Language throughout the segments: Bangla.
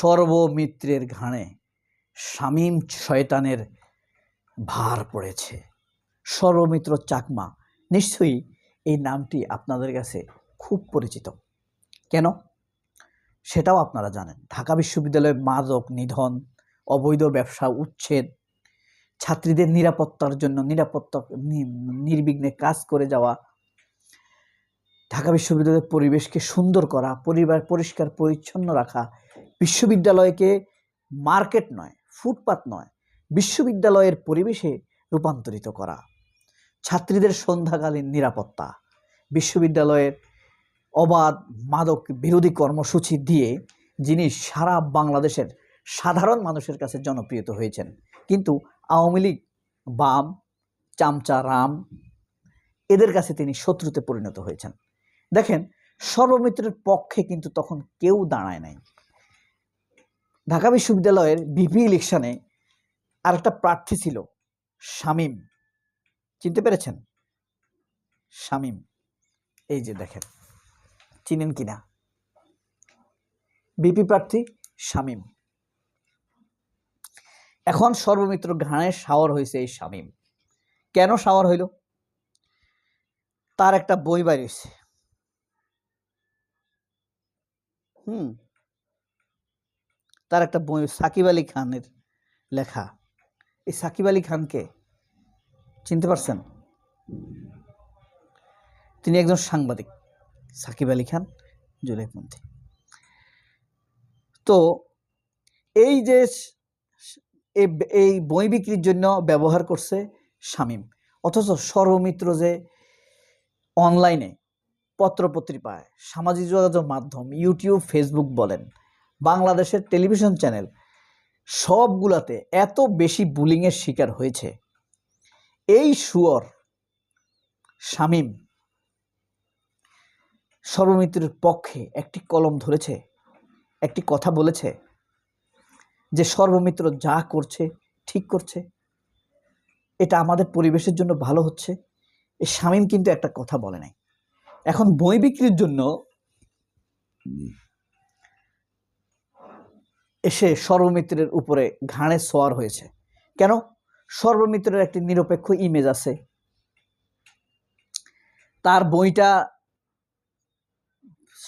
সর্বমিত্রের ঘাড়ে শামীম শয়তানের ভার পড়েছে। সর্বমিত্র চাকমা, নিশ্চয়ই এই নামটি আপনাদের কাছে খুব পরিচিত। কেন সেটাও আপনারা জানেন। ঢাকা বিশ্ববিদ্যালয়ে মাদক নিধন, অবৈধ ব্যবসা উচ্ছেদ, ছাত্রীদের নিরাপত্তার জন্য নির্বিঘ্নে কাজ করে যাওয়া, ঢাকা বিশ্ববিদ্যালয়ের পরিবেশকে সুন্দর করা, পরিবার পরিষ্কার পরিচ্ছন্ন রাখা, বিশ্ববিদ্যালয়কে মার্কেট নয়, ফুটপাত নয়, বিশ্ববিদ্যালয়ের পরিবেশে রূপান্তরিত করা, ছাত্রীদের সন্ধ্যাকালীন নিরাপত্তা, বিশ্ববিদ্যালয়ের অবাধ মাদক বিরোধী কর্মসূচি দিয়ে যিনি সারা বাংলাদেশের সাধারণ মানুষের কাছে জনপ্রিয়ত হয়েছেন। কিন্তু আওয়ামী লীগ, বাম, চামচা রাম এদের কাছে তিনি শত্রুতে পরিণত হয়েছেন। দেখেন, সর্বমিত্রের পক্ষে কিন্তু তখন কেউ দাঁড়ায় নাই। ঢাকা বিশ্ববিদ্যালয়ের ভিপি ইলেকশনে আরেকটা প্রার্থী ছিল শামীম, চিনতে পেরেছেন? শামীম, এই যে দেখেন, চিনেন কিনা? ভিপি প্রার্থী শামীম। এখন সর্বমিত্র ঘাড়ে শাওয়ার হয়েছে এই শামীম। কেন শাওয়ার হইল? তার একটা বই বেরিয়েছে, তার একটা বই সাকিব আলী খানের লেখা। এই সাকিব আলী খানকে চিনতে পারছেন? তিনি একজন সাংবাদিক, সাকিব আলী খান জুলাইপন্থী। তো এই যে এই বই বিক্রির জন্য ব্যবহার করছে শামীম, অথচ সর্বমিত্র যে অনলাইনে পত্রপত্রিকায়, সামাজিক যোগাযোগ মাধ্যম, ইউটিউব, ফেসবুক বলেন, বাংলাদেশের টেলিভিশন চ্যানেল সবগুলাতে এত বেশি বুলিংয়ের শিকার হয়েছে। এই শুয়োর শামীম সর্বমিত্রের পক্ষে একটি কলম ধরেছে, একটি কথা বলেছে যে সর্বমিত্র যা করছে ঠিক করছে, এটা আমাদের পরিবেশের জন্য ভালো হচ্ছে। এই শামীম কিন্তু একটা কথা বলে নাই। এখন বই বিক্রির জন্য এসে সর্বমিত্রের উপরে ঘাড়ে সোয়ার হয়েছে। কেন? সর্বমিত্রের একটি নিরপেক্ষ ইমেজ আছে, তার বইটা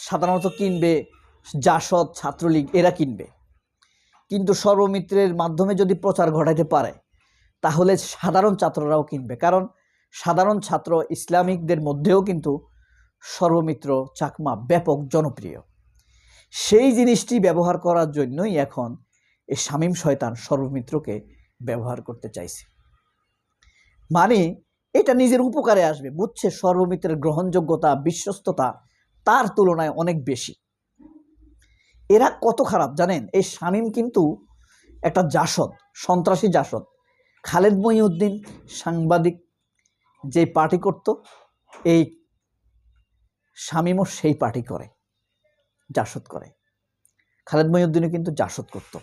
সাধারণত কিনবে জাসদ, ছাত্রলীগ এরা কিনবে, কিন্তু সর্বমিত্রের মাধ্যমে যদি প্রচার ঘটাইতে পারে তাহলে সাধারণ ছাত্ররাও কিনবে। কারণ সাধারণ ছাত্র ইসলামিকদের মধ্যেও কিন্তু সর্বমিত্র চাকমা ব্যাপক জনপ্রিয়। সেই জিনিসটি ব্যবহার করার জন্যই এখন এই শামীম শয়তান সর্বমিত্রকে ব্যবহার করতে চাইছে। মানে এটা নিজের উপকারে আসবে, বুঝছে সর্বমিত্রের গ্রহণযোগ্যতা, বিশ্বস্ততা তার তুলনায় অনেক বেশি। এরা কত খারাপ জানেন? এই শামীম কিন্তু একটা জাসদ, সন্ত্রাসী জাসদ। খালেদ মহিউদ্দিন সাংবাদিক যে পার্টি করত, এই শামীমও সেই পার্টি করে, জাসদ করে। খালেদ মহিউদ্দিনও কিন্তু জাসদ করত।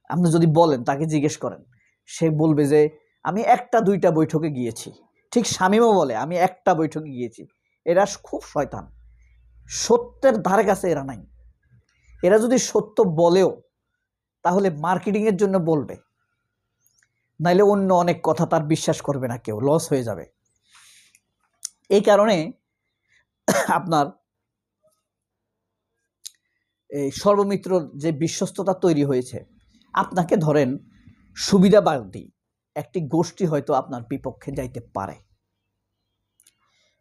আপনি যদি বলেন, তাকে জিজ্ঞেস করেন, সে বলবে যে আমি একটা দুইটা বৈঠকে গিয়েছি। ঠিক শামীমও বলে আমি একটা বৈঠকে গিয়েছি। এরা খুব শয়তান, সত্যের ধারে কাছে এরা নাই। এরা যদি সত্য বলেও তাহলে মার্কেটিংয়ের জন্য বলবে, নাইলে অন্য অনেক কথা তার বিশ্বাস করবে না কেউ, লস হয়ে যাবে। এই কারণে আপনার এই সর্বমিত্রর যে বিশ্বস্ততা তৈরি হয়েছে, আপনাকে ধরেন সুবিধাবাদী একটি গোষ্ঠী হয়তো আপনার বিপক্ষে যাইতে পারে,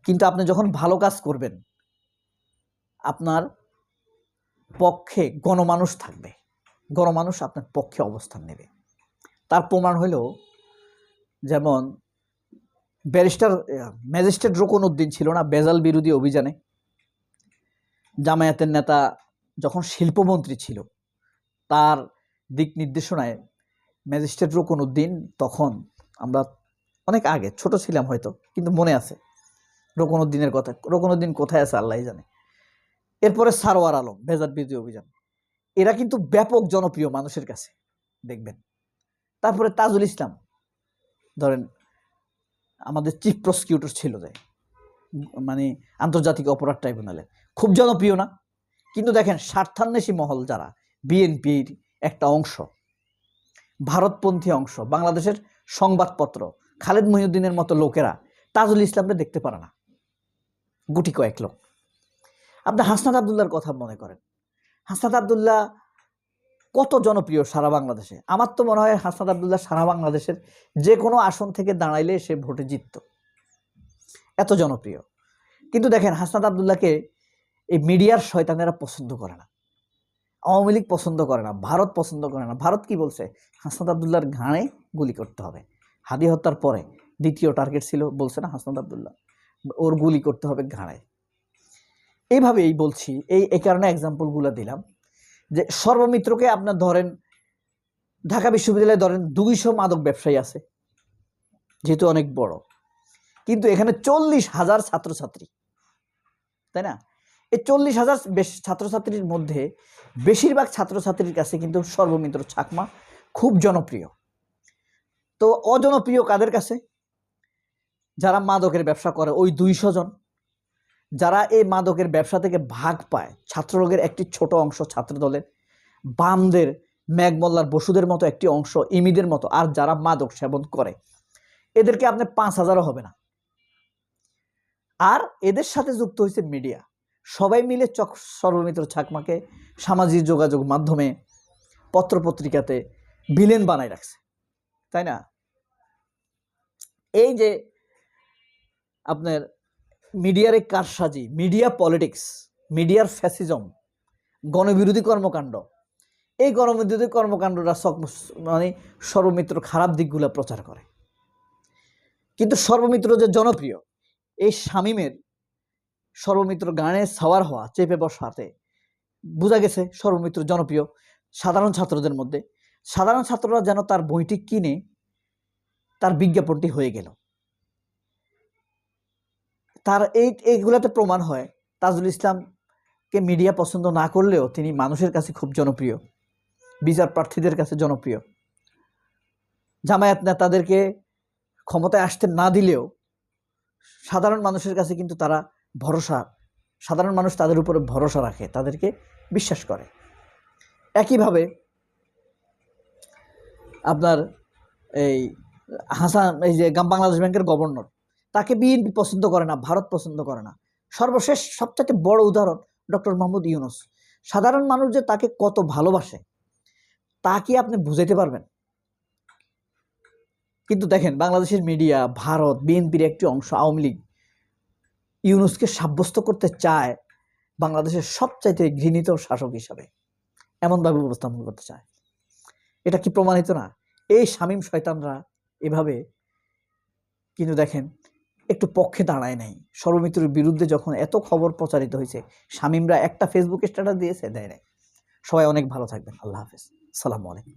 কিন্তু আপনি যখন ভালো কাজ করবেন আপনার পক্ষে গণমানুষ থাকবে, গণমানুষ আপনার পক্ষে অবস্থান নেবে। তার প্রমাণ হইল, যেমন ম্যাজিস্ট্রেট রুকনউদ্দিন ছিল না বেজাল বিরোধী অভিযানে, জামায়াতের নেতা যখন শিল্পমন্ত্রী ছিল, তার দিক নির্দেশনায় ম্যাজিস্ট্রেট রুকনউদ্দিন, তখন আমরা অনেক আগে ছোট ছিলাম হয়তো, কিন্তু মনে আছে রুকনউদ্দিনের কথা। রুকনউদ্দিন কোথায় আছে আল্লাহই জানে। এরপরে সারোয়ার আলম, বেজাল বিরোধী অভিযান, এরা কিন্তু ব্যাপক জনপ্রিয় মানুষের কাছে, দেখবেন। তারপরে তাজুল ইসলাম, ধরেন আমাদের চিফ প্রসিকিউটর ছিল, যে মানে আন্তর্জাতিক অপরাধ ট্রাইব্যুনালে, খুব জনপ্রিয় না? কিন্তু দেখেন স্বার্থান্বেষী মহল যারা, বিএনপির একটা অংশ, ভারতপন্থী অংশ, বাংলাদেশের সংবাদপত্র, খালেদ মহিউদ্দিনের মতো লোকেরা তাজুল ইসলামকে দেখতে পারে না, গুটি কয়েক লোক। আপনি হাসনাত আবদুল্লাহর কথা মনে করেন, হাসনাত আবদুল্লাহ কত জনপ্রিয় সারা বাংলাদেশে। আমার তো মনে হয় হাসনাত আবদুল্লাহ সারা বাংলাদেশের যে কোনো আসন থেকে দাঁড়াইলে সে ভোটে জিতত, এত জনপ্রিয়। কিন্তু দেখেন হাসনাত আবদুল্লাহকে এই মিডিয়ার শয়তানেরা পছন্দ করে না, আওয়ামী লীগ পছন্দ করে না, ভারত পছন্দ করে না। ভারত কি বলছে? হাসনাত আবদুল্লাহর ঘাড়ে গুলি করতে হবে। হাদি হত্যার পরে দ্বিতীয় টার্গেট ছিল, বলছে না হাসনাত আবদুল্লাহ, ওর গুলি করতে হবে ঘাড়ে। এইভাবেই বলছি, এই কারণে এক্সাম্পলগুলো দিলাম যে সর্বমিত্রকে আপনার ধরেন, ঢাকা বিশ্ববিদ্যালয়ে ধরেন 200 মাদক ব্যবসায়ী আছে, যেহেতু অনেক বড়, কিন্তু এখানে 40,000 ছাত্রছাত্রী, তাই না? এই 40,000 ছাত্রছাত্রীর মধ্যে বেশিরভাগ ছাত্রছাত্রীর কাছে কিন্তু সর্বমিত্র চাকমা খুব জনপ্রিয়। তো অজনপ্রিয় কাদের কাছে? যারা মাদকের ব্যবসা করে, ওই 200 জন যারা এই মাদকের ব্যবসা থেকে ভাগ পায়, ছাত্রলীগের একটি ছোট অংশ, ছাত্রদলের, বামদের, মেঘমল্লার বসুদের মতো একটি অংশ, ইমিদের মতো, আর যারা মাদক সেবন করে, এদেরকে আপনি 5,000ও হবে না। আর এদের সাথে যুক্ত হয়েছে মিডিয়া, সবাই মিলে সর্বমিত্র চাকমাকে সামাজিক যোগাযোগ মাধ্যমে, পত্রপত্রিকাতে ভিলেন বানাই রাখছে, তাই না? এই যে আপনার মিডিয়ার এই কারসাজি, মিডিয়া পলিটিক্স, মিডিয়ার ফ্যাসিজম, গণবিরোধী কর্মকাণ্ড, এই গণবিরোধী কর্মকাণ্ডটা মানে সর্বমিত্র খারাপ দিকগুলো প্রচার করে। কিন্তু সর্বমিত্র যে জনপ্রিয়, এই শামীমের সর্বমিত্র গানে সাওয়ার হওয়া, চেপে বসাতে বোঝা গেছে সর্বমিত্র জনপ্রিয় সাধারণ ছাত্রদের মধ্যে। সাধারণ ছাত্ররা যেন তার বইটি কিনে তার বিজ্ঞাপনটি হয়ে গেল। তার এইগুলাতে প্রমাণ হয় তাজুল ইসলামকে মিডিয়া পছন্দ না করলেও তিনি মানুষের কাছে খুব জনপ্রিয়, বিচার প্রার্থীদের কাছে জনপ্রিয়, জামায়াত নেতাদেরকে ক্ষমতায় আসতে না দিলেও সাধারণ মানুষের কাছে কিন্তু তারা ভরসা, সাধারণ মানুষ তাদের উপরে ভরসা রাখে, তাদেরকে বিশ্বাস করে। একইভাবে আপনার এই হাসান, এই যে বাংলাদেশ ব্যাংকের গভর্নর, তাকে বিএনপি পছন্দ করে না, ভারত পছন্দ করে না। সর্বশেষ সবচেয়ে বড় উদাহরণ ডক্টর মোহাম্মদ ইউনূস। সাধারণ মানুষ যে তাকে কত ভালোবাসে তা কি আপনি বুঝাইতে পারবেন? কিন্তু দেখেন বাংলাদেশের মিডিয়া, ভারত, বিএনপির একটি অংশ, আওয়ামী লীগ ইউনূসকে সাব্যস্ত করতে চায় বাংলাদেশের সবচাইতে ঘৃণিত শাসক হিসাবে, এমনভাবে উপস্থাপন করতে চায়। এটা কি প্রমাণিত না? এই শামীম শয়তানরা এভাবে কিন্তু দেখেন একটু পক্ষে দাঁড়ায় নাই। সর্বমিত্রের বিরুদ্ধে যখন এত খবর প্রচারিত হয়েছে, শামীমরা একটা ফেসবুক স্ট্যাটাস দিয়েছে, দেয় নাই। সবাই অনেক ভালো থাকবেন। আল্লাহ হাফেজ, আসসালামু আলাইকুম।